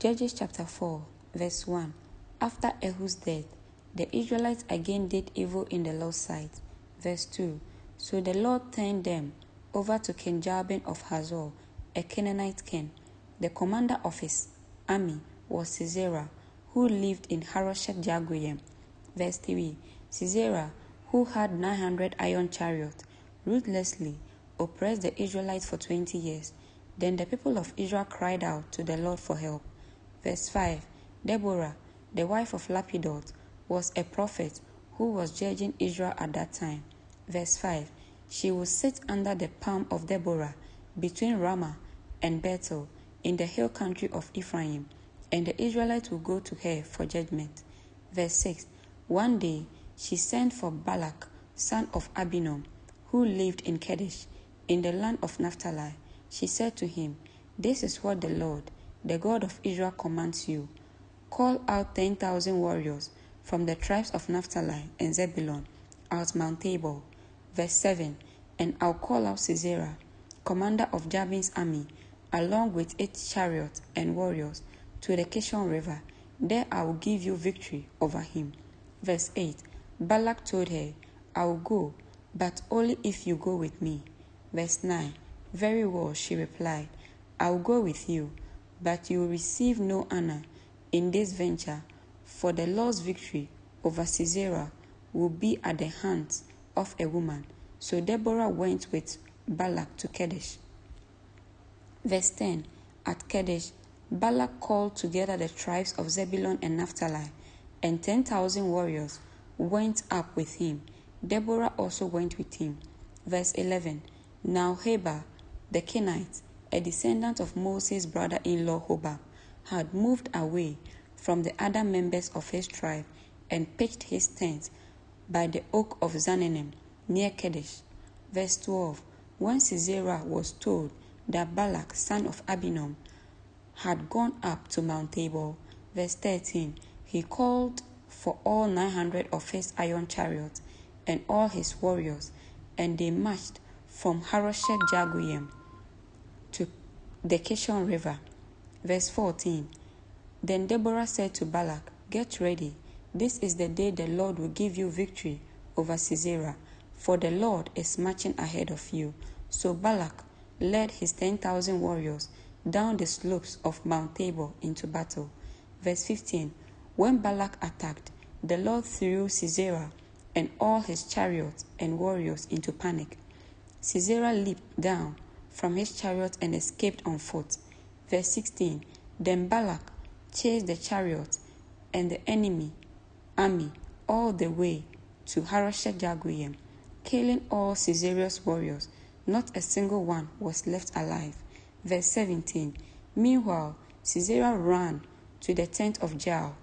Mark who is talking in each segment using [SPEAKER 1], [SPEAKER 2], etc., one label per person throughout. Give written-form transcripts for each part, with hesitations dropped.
[SPEAKER 1] Judges chapter 4, verse 1. After Ehud's death, the Israelites again did evil in the Lord's sight. Verse 2. So the Lord turned them over to King Jabin of Hazor, a Canaanite king. The commander of his army was Sisera, who lived in Harosheth Jagoyim. Verse 3. Sisera, who had 900 iron chariots, ruthlessly oppressed the Israelites for 20 years. Then the people of Israel cried out to the Lord for help. Verse 5. Deborah, the wife of Lapidot, was a prophet who was judging Israel at that time. Verse 5. She would sit under the palm of Deborah between Ramah and Bethel in the hill country of Ephraim, and the Israelites would go to her for judgment. Verse 6. One day she sent for Balak, son of Abinoam, who lived in Kadesh, in the land of Naphtali. She said to him, "This is what the Lord, the God of Israel, commands you. Call out 10,000 warriors from the tribes of Naphtali and Zebulun out Mount Tabor." Verse 7. And I'll call out Sisera, commander of Jabin's army, along with 8 chariots and warriors, to the Kishon River. There I will give you victory over him. Verse 8. Balak told her, "I will go, but only if you go with me." Verse 9. "Very well," she replied, "I will go with you, but you will receive no honor in this venture, for the Lord's victory over Sisera will be at the hands of a woman." So Deborah went with Balak to Kadesh. Verse 10. At Kadesh, Balak called together the tribes of Zebulun and Naphtali, and 10,000 warriors went up with him. Deborah also went with him. Verse 11. Now Heber, the Kenite, a descendant of Moses' brother-in-law Hobab, had moved away from the other members of his tribe and pitched his tent by the oak of Zananim near Kadesh. Verse 12. When Sisera was told that Balak, son of Abinoam, had gone up to Mount Tabor, verse 13, he called for all 900 of his iron chariots and all his warriors, and they marched from Harosheth Jagoyim to the Kishon River. Verse 14. Then Deborah said to Balak, "Get ready. This is the day the Lord will give you victory over Sisera, for the Lord is marching ahead of you." So Balak led his 10,000 warriors down the slopes of Mount Tabor into battle. Verse 15. When Balak attacked, the Lord threw Sisera and all his chariots and warriors into panic. Sisera leaped down from his chariot and escaped on foot. Verse 16. Then Balak chased the chariots and the enemy army all the way to Harosheth Jagoyim, killing all Sisera's warriors. Not a single one was left alive. Verse 17. Meanwhile, Sisera ran to the tent of Jael,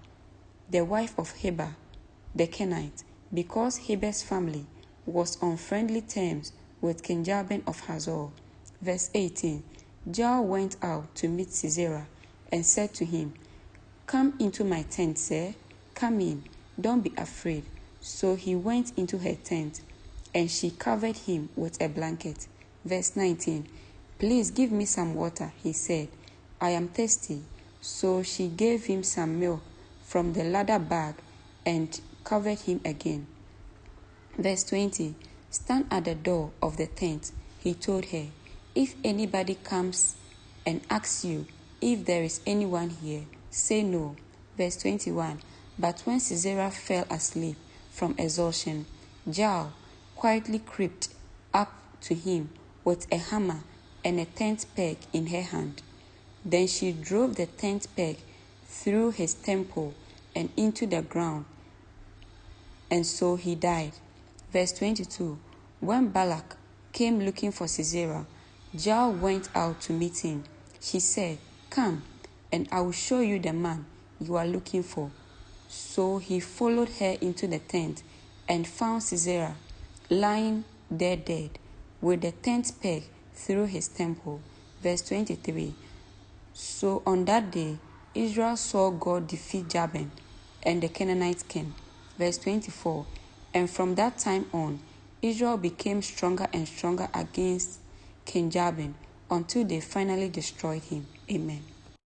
[SPEAKER 1] the wife of Heber, the Kenite, because Heber's family was on friendly terms with King Jabin of Hazor. Verse 18. Jael went out to meet Sisera and said to him, "Come into my tent, sir. Come in. Don't be afraid." So he went into her tent, and she covered him with a blanket. Verse 19. "Please give me some water," he said. "I am thirsty." So she gave him some milk from the leather bag and covered him again. Verse 20. "Stand at the door of the tent," he told her. "If anybody comes and asks you if there is anyone here, say no." Verse 21. But when Sisera fell asleep from exhaustion, Jael quietly crept up to him with a hammer and a tent peg in her hand. Then she drove the tent peg through his temple and into the ground, and so he died. Verse 22. When Balak came looking for Sisera, Jael went out to meet him. She said, "Come, and I will show you the man you are looking for." So he followed her into the tent and found Sisera lying there dead, with the tent peg through his temple. Verse 23. So on that day, Israel saw God defeat Jabin and the Canaanite king. Verse 24. And from that time on, Israel became stronger and stronger against King Jabin until they finally destroyed him. Amen.